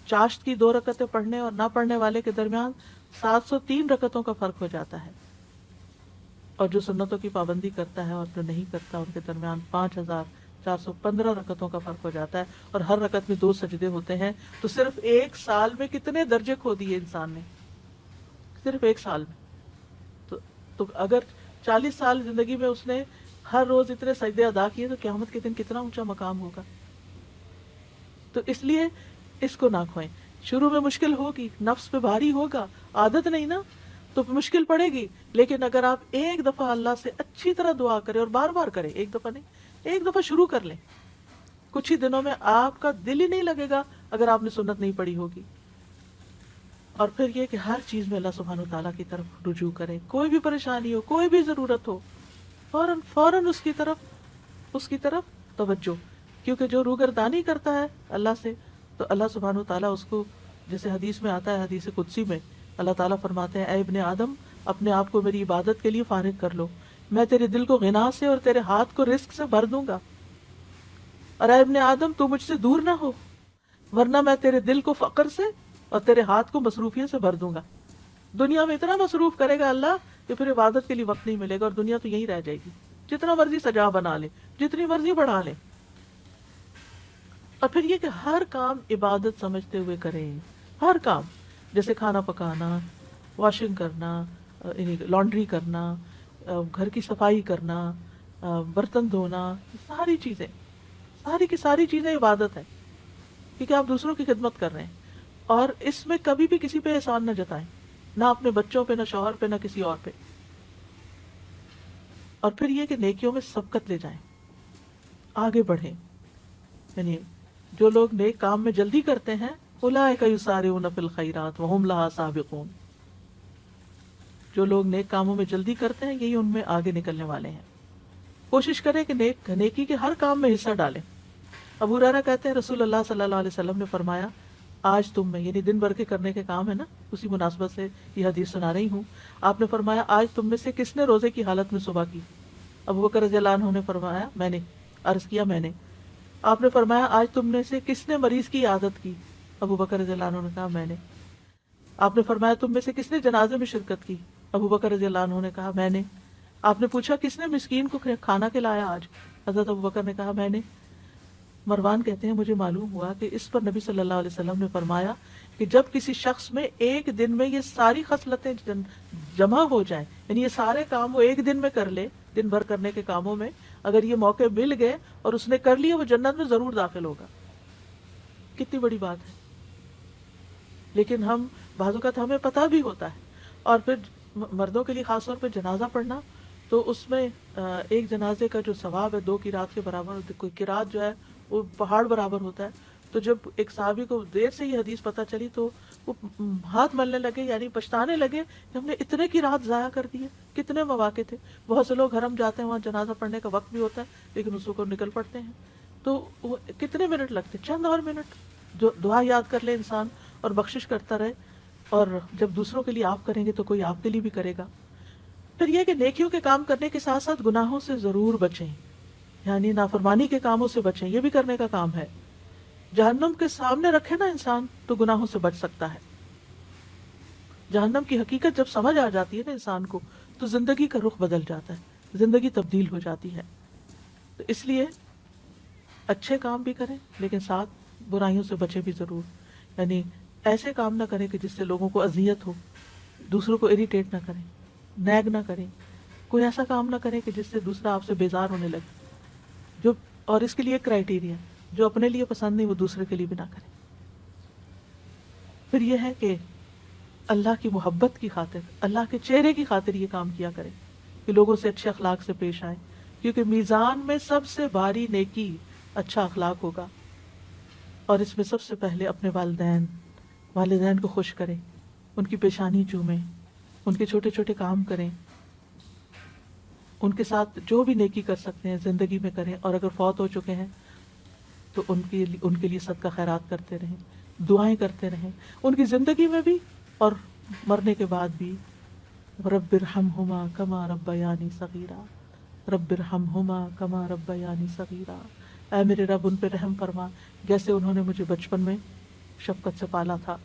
چاشت کی 2 رکعتیں پڑھنے اور نہ پڑھنے والے کے درمیان 703 رکعتوں کا فرق ہو جاتا ہے. اور جو سنتوں کی پابندی کرتا ہے اور جو نہیں کرتا ان کے درمیان 5415 رکعتوں کا فرق ہو جاتا ہے. اور ہر رکعت میں 2 سجدے ہوتے ہیں. تو صرف 1 سال میں کتنے درجے کھو دیے انسان نے، صرف 1 سال میں. تو اگر 40 سال زندگی میں اس نے ہر روز اتنے سجدے ادا کیے تو قیامت کے دن کتنا اونچا مقام ہوگا. تو اس لیے اس کو نہ کھوئیں. شروع میں مشکل ہوگی، نفس پہ بھاری ہوگا، عادت نہیں نا تو مشکل پڑے گی. لیکن اگر آپ ایک دفعہ اللہ سے اچھی طرح دعا کریں اور بار بار کریں، ایک دفعہ نہیں، ایک دفعہ شروع کر لیں، کچھ ہی دنوں میں آپ کا دل ہی نہیں لگے گا اگر آپ نے سنت نہیں پڑھی ہوگی. اور پھر یہ کہ ہر چیز میں اللہ سبحانہ وتعالیٰ کی طرف رجوع کریں. کوئی بھی پریشانی ہو، کوئی بھی ضرورت ہو، فوراً فوراً اس کی طرف توجہ. کیونکہ جو روگردانی کرتا ہے اللہ سے، تو اللہ سبحانہ وتعالیٰ اس کو، جیسے حدیث میں آتا ہے، حدیث قدسی میں اللہ تعالیٰ فرماتے ہیں اے ابن آدم اپنے آپ کو میری عبادت کے لیے فارغ کر لو، میں تیرے دل کو غنا سے اور تیرے ہاتھ کو رزق سے بھر دوں گا. اور اے ابن آدم تو مجھ سے دور نہ ہو، ورنہ میں تیرے دل کو فقر سے اور تیرے ہاتھ کو مصروفیت سے بھر دوں گا. دنیا میں اتنا مصروف کرے گا اللہ کہ پھر عبادت کے لیے وقت نہیں ملے گا، اور دنیا تو یہی رہ جائے گی. جتنا مرضی سجا بنا لے، جتنی مرضی بڑھا لے. اور پھر یہ کہ ہر کام عبادت سمجھتے ہوئے کریں. ہر کام، جیسے کھانا پکانا، واشنگ کرنا، لانڈری کرنا، گھر کی صفائی کرنا، برتن دھونا، ساری چیزیں، ساری کی ساری چیزیں عبادت ہے، کیونکہ آپ دوسروں کی خدمت کر رہے ہیں. اور اس میں کبھی بھی کسی پہ احسان نہ جتائیں، نہ اپنے بچوں پہ، نہ شوہر پہ، نہ کسی اور پہ. اور پھر یہ کہ نیکیوں میں سبقت لے جائیں، آگے بڑھیں. یعنی جو لوگ نیک کام میں جلدی کرتے ہیں اولئک یسارعون فی الخیرات وہم لہا سابقون، جو لوگ نیک کاموں میں جلدی کرتے ہیں یہی ان میں آگے نکلنے والے ہیں. کوشش کریں کہ نیکی کے ہر کام میں حصہ ڈالیں. ابو ہریرہ کہتے ہیں رسول اللہ صلی اللہ علیہ وسلم نے فرمایا آج تم میں، یعنی دن بھر کے کرنے کے کام ہے نا، اسی مناسبت سے یہ حدیث سنا رہی ہوں. آپ نے فرمایا آج تم میں سے کس نے روزے کی حالت میں صبح کی؟ ابو بکر رضی اللہ عنہ نے فرمایا میں نے. عرض کیا میں نے. آپ نے فرمایا آج تم میں سے کس نے مریض کی عیادت کی؟ ابو بکر رضی اللہ عنہ نے کہا میں نے. آپ نے فرمایا تم میں سے کس نے جنازے میں شرکت کی؟ ابو بکر رضی اللہ عنہ نے کہا میں نے. آپ نے پوچھا کس نے مسکین کو کھانا کھلایا آج؟ حضرت ابو بکر نے کہا میں نے. مروان کہتے ہیں مجھے معلوم ہوا کہ اس پر نبی صلی اللہ علیہ وسلم نے فرمایا کہ جب کسی شخص میں ایک دن میں یہ ساری خصلتیں جمع ہو جائیں، یعنی یہ سارے کام وہ ایک دن میں کر لے، دن بھر کرنے کے کاموں میں اگر یہ موقع مل گئے اور اس نے کر لیے، وہ جنت میں ضرور داخل ہوگا. کتنی بڑی بات ہے. لیکن ہم بعض اوقات ہمیں پتہ بھی ہوتا ہے، اور پھر مردوں کے لیے خاص طور پہ جنازہ پڑھنا، تو اس میں ایک جنازے کا جو ثواب ہے 2 قرات کے برابر، کوئی قرات جو ہے وہ پہاڑ برابر ہوتا ہے. تو جب ایک صحابی کو دیر سے یہ حدیث پتہ چلی تو وہ ہاتھ ملنے لگے، یعنی پچھتانے لگے کہ ہم نے اتنے کی رات ضائع کر دی ہے. کتنے مواقع تھے. بہت سے لوگ حرم جاتے ہیں، وہاں جنازہ پڑھنے کا وقت بھی ہوتا ہے لیکن اس کو نکل پڑتے ہیں. تو وہ کتنے منٹ لگتے، چند اور منٹ. جو دعا یاد کر لے انسان اور بخشش کرتا رہے، اور جب دوسروں کے لیے آپ کریں گے تو کوئی آپ کے لیے بھی کرے گا. پھر یہ کہ نیکیوں کے کام کرنے کے ساتھ ساتھ گناہوں سے ضرور بچیں، یعنی نافرمانی کے کاموں سے بچیں. یہ بھی کرنے کا کام ہے. جہنم کے سامنے رکھے نا انسان تو گناہوں سے بچ سکتا ہے. جہنم کی حقیقت جب سمجھ آ جاتی ہے نا انسان کو، تو زندگی کا رخ بدل جاتا ہے، زندگی تبدیل ہو جاتی ہے. تو اس لیے اچھے کام بھی کریں لیکن ساتھ برائیوں سے بچیں بھی ضرور. یعنی ایسے کام نہ کریں کہ جس سے لوگوں کو اذیت ہو، دوسروں کو اریٹیٹ نہ کریں، نیگ نہ کریں. کوئی ایسا کام نہ کریں کہ جس سے دوسرا آپ سے بیزار ہونے لگے. جو اور اس کے لیے کرائیٹیریا، جو اپنے لیے پسند نہیں وہ دوسرے کے لیے بھی نہ کریں. پھر یہ ہے کہ اللہ کی محبت کی خاطر، اللہ کے چہرے کی خاطر یہ کام کیا کریں کہ لوگوں سے اچھے اخلاق سے پیش آئیں، کیونکہ میزان میں سب سے بھاری نیکی اچھا اخلاق ہوگا. اور اس میں سب سے پہلے اپنے والدین کو خوش کریں، ان کی پیشانی چومیں، ان کے چھوٹے چھوٹے کام کریں، ان کے ساتھ جو بھی نیکی کر سکتے ہیں زندگی میں کریں. اور اگر فوت ہو چکے ہیں تو ان کے لیے صدقہ خیرات کرتے رہیں، دعائیں کرتے رہیں، ان کی زندگی میں بھی اور مرنے کے بعد بھی. رب ارحمہما کما ربیانی صغیرا، رب ارحمہما کما ربیانی صغیرا. اے میرے رب ان پہ رحم فرما جیسے انہوں نے مجھے بچپن میں شفقت سے پالا تھا.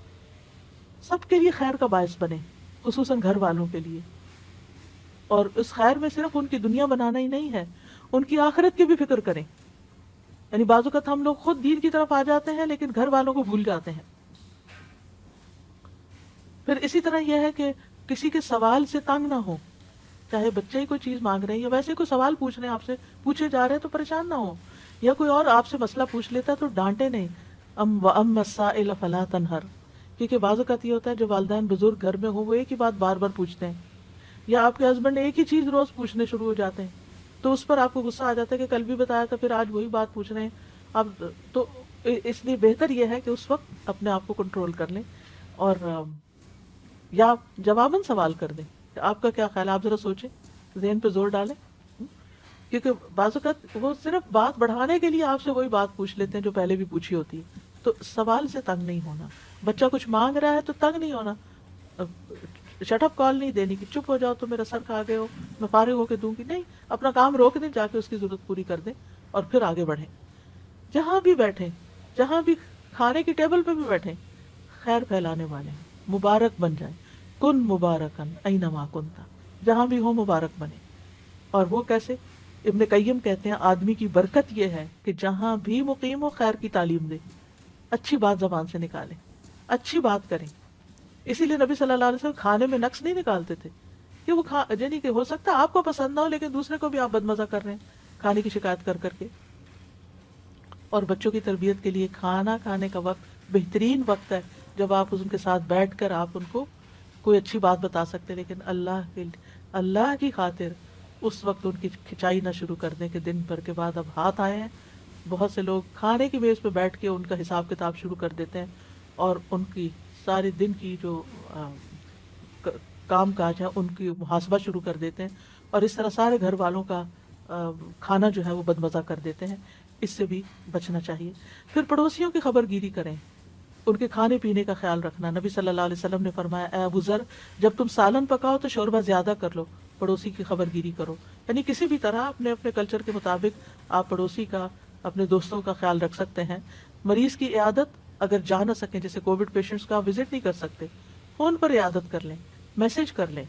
سب کے لیے خیر کا باعث بنے، خصوصاً گھر والوں کے لیے. اور اس خیر میں صرف ان کی دنیا بنانا ہی نہیں ہے، ان کی آخرت کی بھی فکر کریں. یعنی بعض اوقات ہم لوگ خود دین کی طرف آ جاتے ہیں لیکن گھر والوں کو بھول جاتے ہیں. پھر اسی طرح یہ ہے کہ کسی کے سوال سے تنگ نہ ہو، چاہے بچے ہی کوئی چیز مانگ رہے ہیں یا ویسے کوئی سوال پوچھ رہے ہیں، آپ سے پوچھے جا رہے ہیں تو پریشان نہ ہو. یا کوئی اور آپ سے مسئلہ پوچھ لیتا ہے تو ڈانٹے نہیں. وَأَمَّا السَّائِلَ فَلَا تَنْهَرْ. کیونکہ بعض اوقات یہ ہوتا ہے جو والدین بزرگ گھر میں ہوں وہ ایک ہی بات بار بار پوچھتے ہیں، یا آپ کے ہسبینڈ ایک ہی چیز روز پوچھنے شروع ہو جاتے ہیں تو اس پر آپ کو غصہ آ جاتا ہے کہ کل بھی بتایا تھا پھر آج وہی بات پوچھ رہے ہیں اب. تو اس لیے بہتر یہ ہے کہ اس وقت اپنے آپ کو کنٹرول کر لیں اور یا آپ جواباً سوال کر دیں کہ آپ کا کیا خیال ہے، آپ ذرا سوچیں، ذہن پہ زور ڈالیں. کیونکہ بعض اوقات وہ صرف بات بڑھانے کے لیے آپ سے وہی بات پوچھ لیتے ہیں جو پہلے بھی پوچھی ہوتی ہے. تو سوال سے تنگ نہیں ہونا. بچہ کچھ مانگ رہا ہے تو تنگ نہیں ہونا، شٹ اپ کال نہیں دینی کہ چپ ہو جاؤ تو میرا سر کھا گئے ہو، میں فارغ ہو کے دوں گی. نہیں، اپنا کام روک دیں، جا کے اس کی ضرورت پوری کر دیں اور پھر آگے بڑھیں. جہاں بھی بیٹھیں، جہاں بھی کھانے کی ٹیبل پہ بھی بیٹھیں، خیر پھیلانے والے ہیں، مبارک بن جائیں. کن مبارکن اینما کنتا، جہاں بھی ہو مبارک بنے. اور وہ کیسے؟ ابن قیم کہتے ہیں آدمی کی برکت یہ ہے کہ جہاں بھی مقیم ہو خیر کی تعلیم دے، اچھی بات زبان سے نکالیں، اچھی بات کریں. اسی لیے نبی صلی اللہ علیہ وسلم کھانے میں نقص نہیں نکالتے تھے کہ وہ یعنی کہ ہو سکتا ہے آپ کو پسند نہ ہو لیکن دوسرے کو بھی آپ بدمزہ کر رہے ہیں کھانے کی شکایت کر کر کے. اور بچوں کی تربیت کے لیے کھانا کھانے کا وقت بہترین وقت ہے جب آپ ان کے ساتھ بیٹھ کر آپ ان کو کوئی اچھی بات بتا سکتے ہیں. لیکن اللہ کی خاطر اس وقت ان کی کھچائی نہ شروع کر دیں کہ دن بھر کے بعد اب ہاتھ آئے ہیں. بہت سے لوگ کھانے کی میز پہ بیٹھ کے ان کا حساب کتاب شروع کر دیتے ہیں اور ان کی سارے دن کی جو کام کاج ہے ان کی محاسبہ شروع کر دیتے ہیں اور اس طرح سارے گھر والوں کا کھانا جو ہے وہ بدمزہ کر دیتے ہیں. اس سے بھی بچنا چاہیے. پھر پڑوسیوں کی خبر گیری کریں، ان کے کھانے پینے کا خیال رکھنا. نبی صلی اللہ علیہ وسلم نے فرمایا اے ابو ذر، جب تم سالن پکاؤ تو شوربہ زیادہ کر لو، پڑوسی کی خبر گیری کرو. یعنی کسی بھی طرح اپنے اپنے کلچر کے مطابق آپ پڑوسی کا، اپنے دوستوں کا خیال رکھ سکتے ہیں. مریض کی عیادت اگر جا نہ سکیں، جیسے کووڈ پیشنٹس کا وزٹ نہیں کر سکتے، فون پر عیادت کر لیں، میسج کر لیں،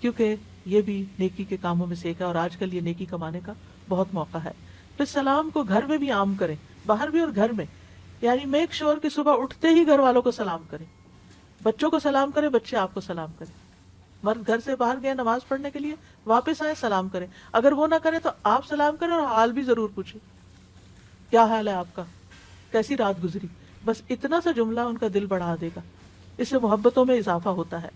کیونکہ یہ بھی نیکی کے کاموں میں سے ایک ہے اور آج کل یہ نیکی کمانے کا بہت موقع ہے. پھر سلام کو گھر میں بھی عام کریں، باہر بھی اور گھر میں. یعنی میک شور کہ صبح اٹھتے ہی گھر والوں کو سلام کریں، بچوں کو سلام کریں، بچے آپ کو سلام کریں. مرد گھر سے باہر گئے نماز پڑھنے کے لیے، واپس آئے سلام کریں. اگر وہ نہ کریں تو آپ سلام کریں اور حال بھی ضرور پوچھیں، کیا حال ہے آپ کا، کیسی رات گزری. بس اتنا سا جملہ ان کا دل بڑھا دے گا. اس سے محبتوں میں اضافہ ہوتا ہے.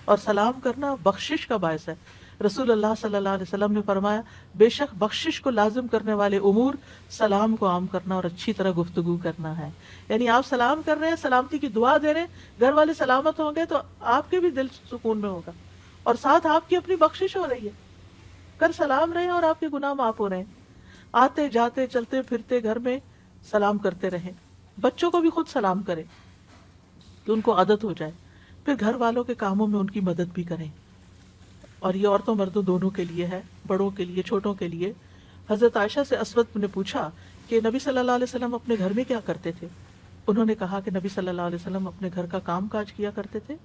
اور سلام کرنا بخشش کا باعث ہے. رسول اللہ صلی اللہ علیہ وسلم نے فرمایا بے شک بخشش کو لازم کرنے والے امور سلام کو عام کرنا اور اچھی طرح گفتگو کرنا ہے. یعنی آپ سلام کر رہے ہیں، سلامتی کی دعا دے رہے ہیں، گھر والے سلامت ہوں گے تو آپ کے بھی دل سکون میں ہوگا اور ساتھ آپ کی اپنی بخشش ہو رہی ہے. کر سلام رہے ہیں اور آپ کے گناہ معاف ہو رہے ہیں. آتے جاتے چلتے پھرتے گھر میں سلام کرتے رہیں. بچوں کو بھی خود سلام کریں کہ ان کو عادت ہو جائے. پھر گھر والوں کے کاموں میں ان کی مدد بھی کریں. اور یہ عورتوں مردوں دونوں کے لیے ہے، بڑوں کے لیے چھوٹوں کے لیے. حضرت عائشہ سے اسود نے پوچھا کہ نبی صلی اللہ علیہ وسلم اپنے گھر میں کیا کرتے تھے. انہوں نے کہا کہ نبی صلی اللہ علیہ وسلم اپنے گھر کا کام کاج کیا کرتے تھے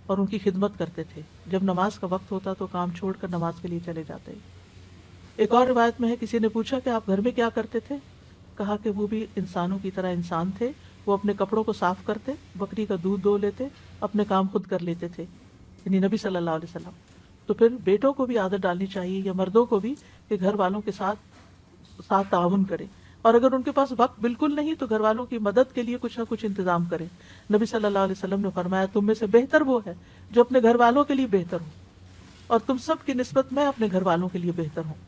اور ان کی خدمت کرتے تھے. جب نماز کا وقت ہوتا تو کام چھوڑ کر نماز کے لیے چلے جاتے. ایک اور روایت میں ہے کسی نے پوچھا کہ آپ گھر میں کیا کرتے تھے. کہا کہ وہ بھی انسانوں کی طرح انسان تھے. وہ اپنے کپڑوں کو صاف کرتے، بکری کا دودھ دو لیتے، اپنے کام خود کر لیتے تھے. یعنی نبی صلی اللہ علیہ وسلم. تو پھر بیٹوں کو بھی عادت ڈالنی چاہیے یا مردوں کو بھی کہ گھر والوں کے ساتھ تعاون کرے. اور اگر ان کے پاس وقت بالکل نہیں تو گھر والوں کی مدد کے لیے کچھ نہ کچھ انتظام کریں. نبی صلی اللہ علیہ وسلم نے فرمایا تم میں سے بہتر وہ ہے جو اپنے گھر والوں کے لیے بہتر ہو، اور تم سب کی نسبت میں اپنے گھر والوں کے لیے بہتر ہوں.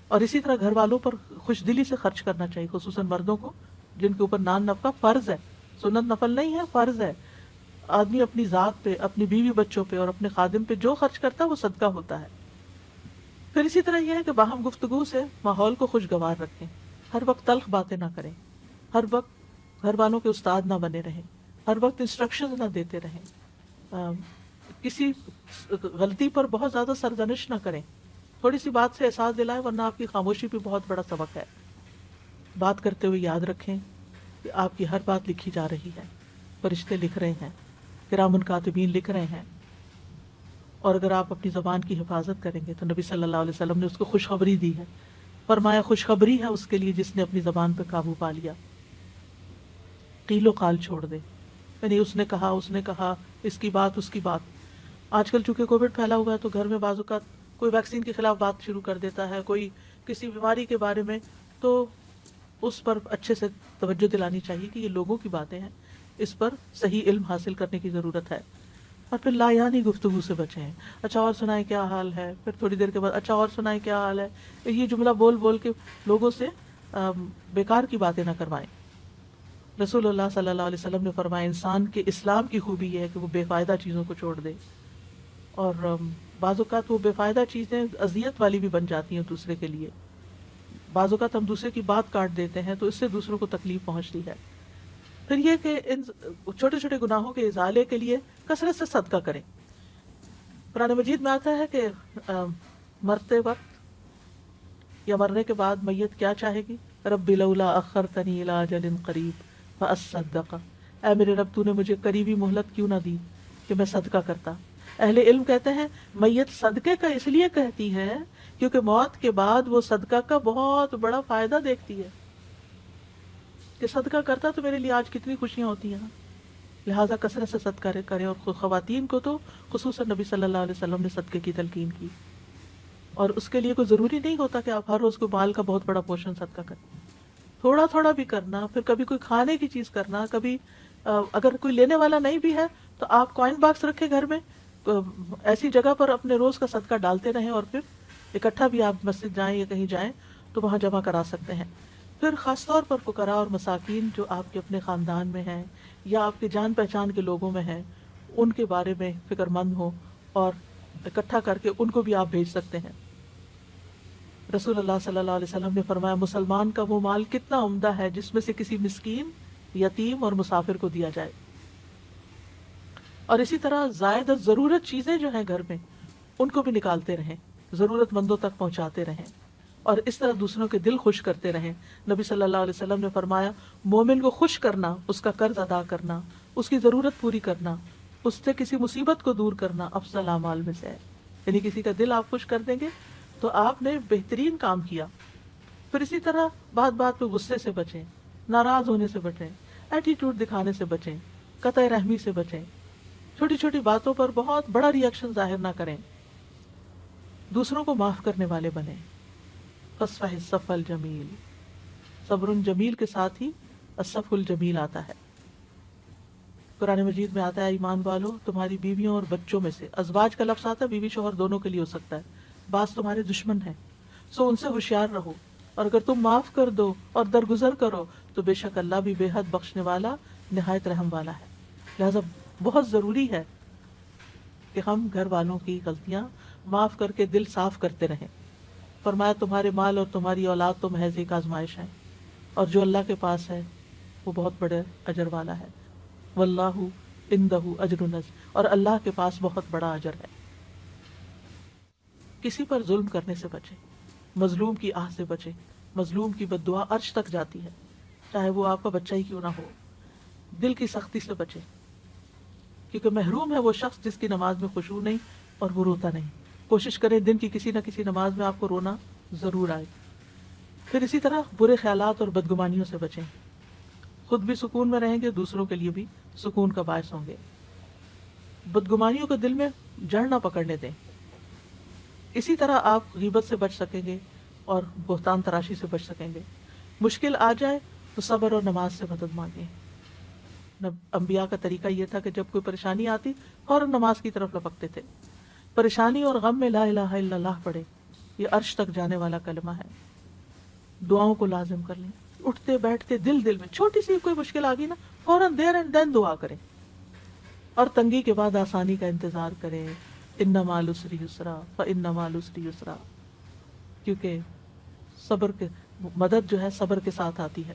اور اسی طرح گھر والوں پر خوش دلی سے خرچ کرنا چاہیے، خصوصاً مردوں کو جن کے اوپر نان نفقہ فرض ہے، سنت نفل نہیں ہے، فرض ہے. آدمی اپنی ذات پہ، اپنی بیوی بچوں پہ اور اپنے خادم پہ جو خرچ کرتا ہے وہ صدقہ ہوتا ہے. پھر اسی طرح یہ ہے کہ باہم گفتگو سے ماحول کو خوشگوار رکھیں. ہر وقت تلخ باتیں نہ کریں، ہر وقت گھر والوں کے استاد نہ بنے رہیں، ہر وقت انسٹرکشن نہ دیتے رہیں، کسی غلطی پر بہت زیادہ سرزنش نہ کریں. تھوڑی سی بات سے احساس دلائیں، ورنہ آپ کی خاموشی بھی بہت بڑا سبق ہے. بات کرتے ہوئے یاد رکھیں کہ آپ کی ہر بات لکھی جا رہی ہے، فرشتے لکھ رہے ہیں، کرام کاتبین لکھ رہے ہیں. اور اگر آپ اپنی زبان کی حفاظت کریں گے تو نبی صلی اللہ علیہ وسلم نے اس کو خوشخبری دی ہے. فرمایا خوشخبری ہے اس کے لیے جس نے اپنی زبان پہ قابو پا لیا. قیل و قال چھوڑ دے، یعنی اس نے کہا اس کی بات اس کی بات. آج کل چونکہ کووڈ پھیلا ہوا ہے تو گھر میں بعض اوقات کوئی ویکسین کے خلاف بات شروع کر دیتا ہے، کوئی کسی بیماری کے بارے میں، تو اس پر اچھے سے توجہ دلانی چاہیے کہ یہ لوگوں کی باتیں ہیں، اس پر صحیح علم حاصل کرنے کی ضرورت ہے. اور پھر لایانی گفتگو سے بچیں. اچھا اور سنائیں کیا حال ہے، پھر تھوڑی دیر کے بعد اچھا اور سنائیں کیا حال ہے. یہ جملہ بول بول کے لوگوں سے بیکار کی باتیں نہ کروائیں. رسول اللہ صلی اللہ علیہ وسلم نے فرمایا انسان کے اسلام کی خوبی یہ ہے کہ وہ بے فائدہ چیزوں کو چھوڑ دے، اور بعض اوقات وہ بے فائدہ چیزیں اذیت والی بھی بن جاتی ہیں دوسرے کے لیے. بعض اوقات ہم دوسرے کی بات کاٹ دیتے ہیں تو اس سے دوسروں کو تکلیف پہنچتی ہے. پھر یہ کہ ان چھوٹے چھوٹے گناہوں کے ازالے کے لیے کثرت سے صدقہ کریں. قرآن مجید میں آتا ہے کہ مرتے وقت یا مرنے کے بعد میت کیا چاہے گی؟ رب لولا اخرتنی الی اجل قریب فاصدق، اے میرے رب تو نے مجھے قریبی مہلت کیوں نہ دی کہ میں صدقہ کرتا. اہل علم کہتے ہیں میت صدقے کا اس لیے کہتی ہے کیونکہ موت کے بعد وہ صدقہ کا بہت بڑا فائدہ دیکھتی ہے کہ صدقہ کرتا تو میرے لیے آج کتنی خوشیاں ہوتی ہیں. لہٰذا کثرت سے صدقہ کریں، اور خواتین کو تو خصوصاً نبی صلی اللہ علیہ وسلم نے صدقے کی تلقین کی. اور اس کے لیے کوئی ضروری نہیں ہوتا کہ آپ ہر روز کو مال کا بہت بڑا پورشن صدقہ کریں، تھوڑا تھوڑا بھی کرنا. پھر کبھی کوئی کھانے کی چیز کرنا، کبھی اگر کوئی لینے والا نہیں بھی ہے تو آپ کوائن باکس رکھیں گھر میں، ایسی جگہ پر اپنے روز کا صدقہ ڈالتے رہیں، اور پھر اکٹھا بھی آپ مسجد جائیں یا کہیں جائیں تو وہاں جمع کرا سکتے ہیں. پھر خاص طور پر فقراء اور مساکین جو آپ کے اپنے خاندان میں ہیں یا آپ کے جان پہچان کے لوگوں میں ہیں، ان کے بارے میں فکر مند ہو اور اکٹھا کر کے ان کو بھی آپ بھیج سکتے ہیں. رسول اللہ صلی اللہ علیہ وسلم نے فرمایا مسلمان کا وہ مال کتنا عمدہ ہے جس میں سے کسی مسکین، یتیم اور مسافر کو دیا جائے. اور اسی طرح زائد ضرورت چیزیں جو ہیں گھر میں ان کو بھی نکالتے رہیں، ضرورت مندوں تک پہنچاتے رہیں، اور اس طرح دوسروں کے دل خوش کرتے رہیں. نبی صلی اللہ علیہ وسلم نے فرمایا مومن کو خوش کرنا، اس کا قرض ادا کرنا، اس کی ضرورت پوری کرنا، اس سے کسی مصیبت کو دور کرنا افضل اعمال میں سے ہے. یعنی کسی کا دل آپ خوش کر دیں گے تو آپ نے بہترین کام کیا. پھر اسی طرح بات بات پہ غصے سے بچیں، ناراض ہونے سے بچیں، ایٹیٹیوڈ دکھانے سے بچیں، قطع رحمی سے بچیں، چھوٹی چھوٹی باتوں پر بہت بڑا ری ایکشن ظاہر نہ کریں، دوسروں کو معاف کرنے والے بنیں. فاصفح الصفح الجمیل، صبر جمیل کے ساتھ ہی الصفح الجمیل آتا ہے. قرآن مجید میں آتا ہے ایمان والو تمہاری بیویوں اور بچوں میں سے، ازواج کا لفظ آتا ہے بیوی شوہر دونوں کے لیے ہو سکتا ہے، بعض تمہارے دشمن ہیں سو ان سے ہوشیار رہو، اور اگر تم معاف کر دو اور درگزر کرو تو بے شک اللہ بھی بے حد بخشنے والا نہایت رحم والا ہے. لہذا بہت ضروری ہے کہ ہم گھر والوں کی غلطیاں معاف کر کے دل صاف کرتے رہیں. فرمایا تمہارے مال اور تمہاری اولاد تو محض ایک آزمائش ہے، اور جو اللہ کے پاس ہے وہ بہت بڑے اجر والا ہے. واللہ عندہ اجر عظیم، اور اللہ کے پاس بہت بڑا اجر ہے. کسی پر ظلم کرنے سے بچیں، مظلوم کی آہ سے بچیں. مظلوم کی بد دعا عرش تک جاتی ہے، چاہے وہ آپ کا بچہ ہی کیوں نہ ہو. دل کی سختی سے بچیں، کیونکہ محروم ہے وہ شخص جس کی نماز میں خشوع نہیں اور وہ روتا نہیں. کوشش کریں دن کی کسی نہ کسی نماز میں آپ کو رونا ضرور آئے. پھر اسی طرح برے خیالات اور بدگمانیوں سے بچیں. خود بھی سکون میں رہیں گے، دوسروں کے لیے بھی سکون کا باعث ہوں گے. بدگمانیوں کو دل میں جڑ نہ پکڑنے دیں. اسی طرح آپ غیبت سے بچ سکیں گے اور بہتان تراشی سے بچ سکیں گے. مشکل آ جائے تو صبر اور نماز سے مدد مانگیں. انبیاء کا طریقہ یہ تھا کہ جب کوئی پریشانی آتی فوراً نماز کی طرف لپکتے تھے. پریشانی اور غم میں لا الہ الا اللہ پڑھے، یہ عرش تک جانے والا کلمہ ہے. دعاؤں کو لازم کر لیں، اٹھتے بیٹھتے دل میں چھوٹی سی کوئی مشکل آ گئی نا فوراً دیر اینڈ دین دعا کریں، اور تنگی کے بعد آسانی کا انتظار کریں. ان مع العسر یسرا فان مع العسر یسرا، کیونکہ صبر کے مدد جو ہے صبر کے ساتھ آتی ہے،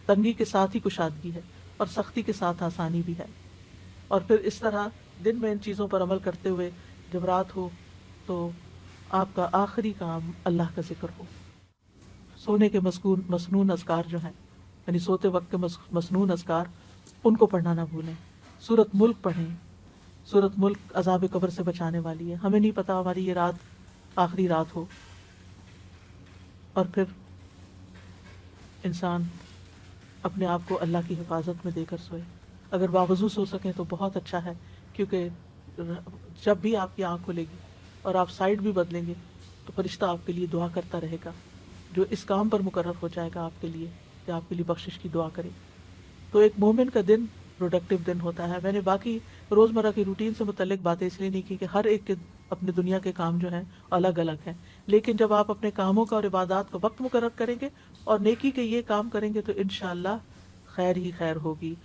تنگی کے ساتھ ہی کشادگی ہے، اور سختی کے ساتھ آسانی بھی ہے. اور پھر اس طرح دن میں ان چیزوں پر عمل کرتے ہوئے جب رات ہو تو آپ کا آخری کام اللہ کا ذکر ہو. سونے کے مسنون اذکار جو ہیں، یعنی سوتے وقت کے مسنون اذکار، ان کو پڑھنا نہ بھولیں. سورۃ ملک پڑھیں. سورۃ ملک عذاب قبر سے بچانے والی ہے. ہمیں نہیں پتا ہماری یہ رات آخری رات ہو، اور پھر انسان اپنے آپ کو اللہ کی حفاظت میں دے کر سوئے. اگر باوضو سو سکیں تو بہت اچھا ہے، کیونکہ جب بھی آپ کی آنکھ کھلے گی اور آپ سائڈ بھی بدلیں گے تو فرشتہ آپ کے لیے دعا کرتا رہے گا، جو اس کام پر مقرر ہو جائے گا آپ کے لیے کہ آپ کے لیے بخشش کی دعا کرے. تو ایک مومن کا دن پروڈکٹیو دن ہوتا ہے. میں نے باقی روزمرہ کی روٹین سے متعلق باتیں اس لیے نہیں کی کہ ہر ایک کے اپنے دنیا کے کام جو ہیں الگ الگ ہیں، لیکن جب آپ اپنے کاموں کا اور عبادات کا وقت مقرر کریں گے اور نیکی کے یہ کام کریں گے تو انشاءاللہ خیر ہی خیر ہوگی.